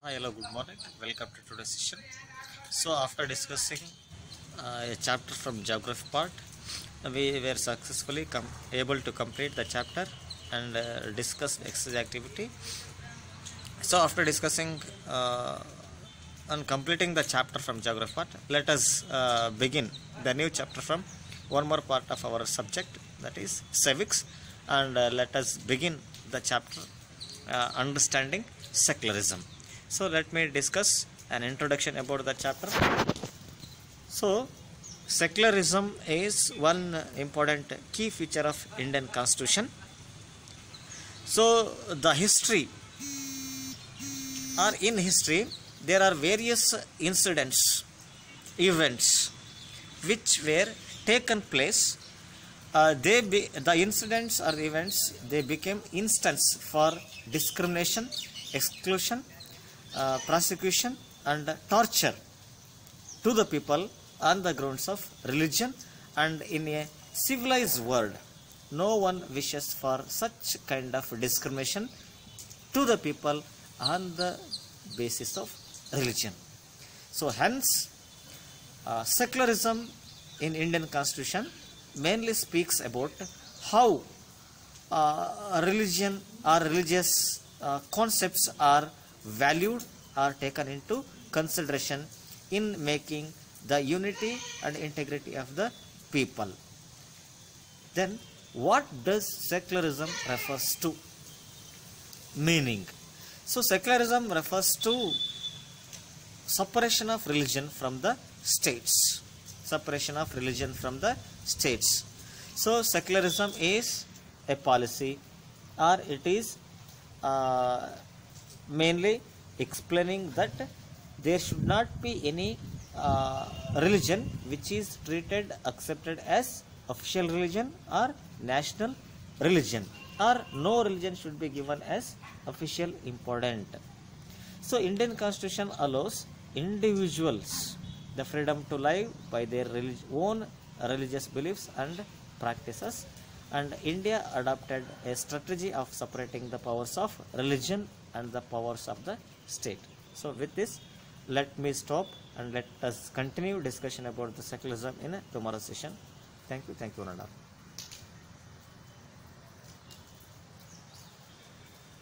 Hi, hello, good morning. Welcome to today's session. So, after discussing a chapter from geography part, we were successfully able to complete the chapter and discuss exercise activity. So, after discussing and completing the chapter from geography part, let us begin the new chapter from one more part of our subject, that is civics, and let us begin the chapter understanding secularism. So let me discuss an introduction about the chapter. So secularism is one important key feature of Indian Constitution. So the history or in history there are various incidents, events which were taken place. The incidents or events they became instance for discrimination, exclusion, prosecution and torture to the people on the grounds of religion, and in a civilized world no one wishes for such kind of discrimination to the people on the basis of religion. So hence secularism in Indian Constitution mainly speaks about how religion or religious concepts are valued or taken into consideration in making the unity and integrity of the people. Then what does secularism refers to? Meaning. So secularism refers to separation of religion from the states. Separation of religion from the states. So secularism is a policy, or it is mainly explaining that there should not be any religion which is treated accepted as official religion or national religion, or no religion should be given as official important. So Indian Constitution allows individuals the freedom to live by their own religious beliefs and practices, and India adopted a strategy of separating the powers of religion and the powers of the state. So with this, let me stop and let us continue discussion about the secularism in a tomorrow session. Thank you, one and all.